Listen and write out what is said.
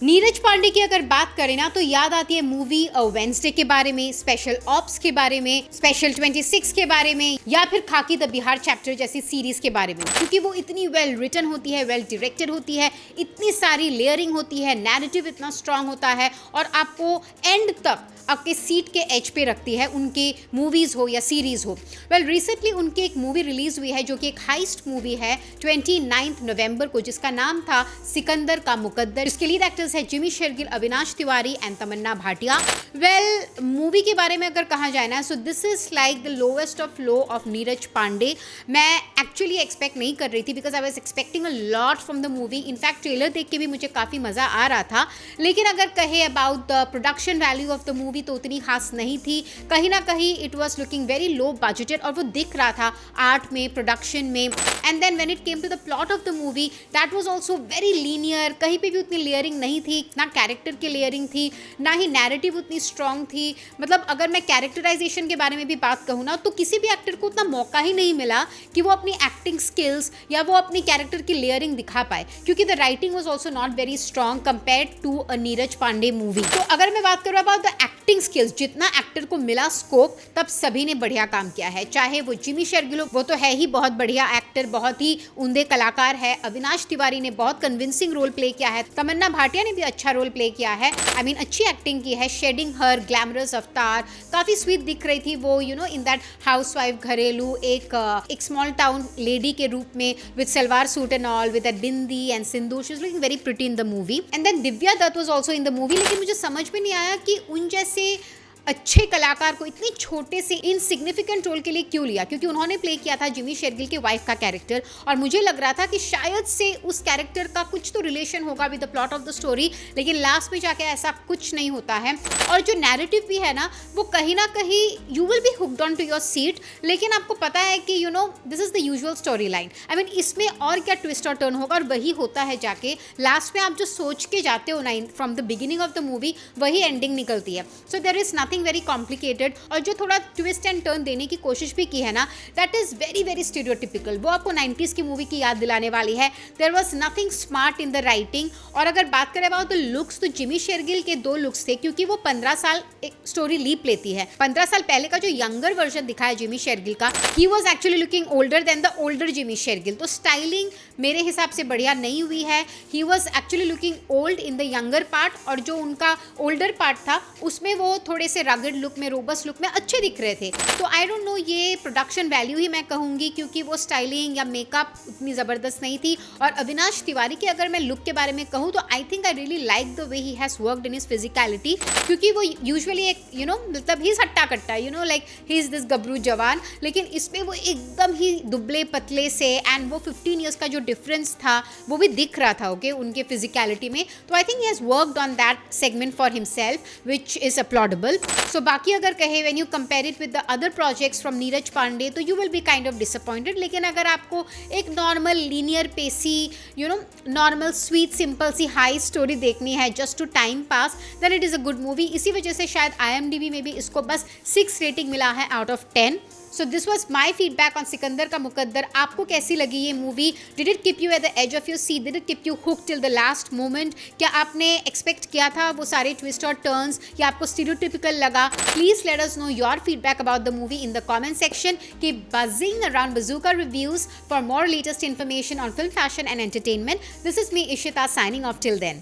नीरज पांडे की अगर बात करें ना तो याद आती है मूवी अ वेंसडे के बारे में, स्पेशल ऑप्स के बारे में, स्पेशल 26 के बारे में, या फिर खाकी द बिहार चैप्टर जैसी सीरीज के बारे में, क्योंकि वो इतनी वेल रिटन होती है, वेल डायरेक्टेड होती है, इतनी सारी लेयरिंग होती है, नैरेटिव इतना स्ट्रांग होता है और आपको एंड तक आपके सीट के एज पे रखती है, उनकी मूवीज हो या सीरीज हो। वेल रिसेंटली उनकी एक मूवी रिलीज हुई है जो कि एक हाइस्ट मूवी है 29 नवंबर को, जिसका नाम था सिकंदर का मुकद्दर। इसके लीड एक्टर्स है Jimmy Shergill, Avinash Tiwari and Tamannaah Bhatia. Well movie के बारे में अगर कहा जाए ना, so this is like the lowest of low of Neeraj Pandey. मैं एक्चुअली एक्सपेक्ट नहीं कर रही थी because I was expecting a lot from the movie. In fact trailer देख के भी मुझे काफ़ी मज़ा आ रहा था, लेकिन अगर कहे about the production value of the movie तो उतनी खास नहीं थी। कहीं ना कहीं it was looking very low budgeted और वो दिख रहा था आर्ट में, प्रोडक्शन में। And then when it came to the plot of the movie that was also very linear. कहीं पे भी उतनी लेयरिंग नहीं थी, ना कैरेक्टर की लेयरिंग थी, ना ही नैरेटिव उतनी स्ट्रांग थी। मतलब अगर मैं कैरेक्टराइजेशन के बारे में भी बात कहूँ ना, तो किसी भी एक्टर को उतना मौका ही नहीं मिला कि वो अपनी एक्टिंग स्किल्स या वो अपनी कैरेक्टर की लेयरिंग दिखा पाए, क्योंकि the writing was also not very strong compared to a Neeraj Pandey movie. तो अगर मैं बात करूँ अबाउट द एक्टिंग स्किल्स, जितना एक्टर को मिला स्कोप, तब सभी ने बढ़िया काम किया है। चाहे वो जिमी शेरगिल, वो तो है ही बहुत बढ़िया एक्टर, बहुत ही उम्दे कलाकार है। अविनाश तिवारी ने बहुत कन्विंसिंग रोल प्ले किया है। तमन्ना भाटिया ने भी अच्छा रोल प्ले किया है। आई मीन अच्छी एक्टिंग की है। शेडिंग हर ग्लैमरस अवतार, काफी स्वीट दिख रही थी वो, you know, in that housewife, घरेलू एक स्मॉल टाउन लेडी के रूप में, with salwar suit and all, with that bindi and sindoor. She was looking very pretty in the movie. And then Divya Dutt was also in the movie. लेकिन मुझे समझ में नहीं आया कि उन जैसे अच्छे कलाकार को इतने छोटे से इनसिग्निफिकेंट रोल के लिए क्यों लिया, क्योंकि उन्होंने प्ले किया था जिमी शेरगिल के वाइफ का कैरेक्टर, और मुझे लग रहा था कि शायद से उस कैरेक्टर का कुछ तो रिलेशन होगा with the plot of the story, लेकिन लास्ट में जाके ऐसा कुछ नहीं होता है। और जो नैरेटिव भी है ना, वो कहीं ना कहीं you will be hooked on to your seat, लेकिन आपको पता है कि you know this is the usual story line. I mean इसमें और क्या ट्विस्ट और टर्न होगा, और वही होता है जाके लास्ट में आप जो सोच के जाते हो ना from the beginning of the movie, वही एंडिंग निकलती है। So there is nothing very complicated. और जो थोड़ा ट्विस्ट एंड टर्न देने की कोशिश भी की है ना, that is very very stereotypical. वो आपको 90s की मूवी की याद दिलाने वाली है। There was nothing smart in the writing. और अगर बात करें अबाउट द लुक्स, तो जिमी शेरगिल के 2 लुक्स थे, क्योंकि वो 15 साल एक स्टोरी लीप लेती है। 15 साल पहले का जो यंगर वर्जन दिखाया जिमी शेरगिल का, he was actually looking older than the older Jimmy Shergill. तो स्टाइलिंग मेरे हिसाब से बढ़िया नहीं हुई है। He was actually looking old in the younger part, और जो उनका ओल्डर पार्ट था उसमें वो थोड़े से रगड लुक में, रोबस्ट लुक में अच्छे दिख रहे थे। तो आई डोंट नो, ये प्रोडक्शन वैल्यू ही मैं कहूँगी, क्योंकि वो स्टाइलिंग या मेकअप उतनी ज़बरदस्त नहीं थी। और अविनाश तिवारी के अगर मैं लुक के बारे में कहूँ, तो I think I really like the way he has worked in his physicality, क्योंकि वो यूजुअली एक यू नो मतलब ही हट्टा कट्टा, you know like he is this गबरू जवान, लेकिन इसमें वो एकदम ही दुबले पतले से, एंड वो 15 ईयर्स का जो डिफरेंस था वो भी दिख रहा था ओके उनके फिजिकलिटी में। तो I think he has worked on that segment for himself, which is applaudable. So बाकी अगर कहे when you compare it with the other projects from Neeraj Pandey, तो you will be kind of disappointed. लेकिन अगर आपको एक normal linear pacy, you know normal sweet simple सी high story देखनी है just to time pass, then it is a good movie. इसी वजह से शायद IMDb में भी इसको बस 6 रेटिंग मिला है out of 10। So this was my feedback on Sikandar Ka Muqaddar. आपको कैसी लगी ये movie? Did it keep you at the edge of your seat? Did it keep you hook till the last moment? क्या आपने एक्सपेक्ट किया था वो सारे ट्विस्ट और टर्न्स, या आपको स्टीरियोटिपिकल लगा? Please let us know your feedback about the movie in the comment section. Keep buzzing around Bazooka Reviews for more latest information on film, fashion and entertainment. This is me, Ishita, signing off till then.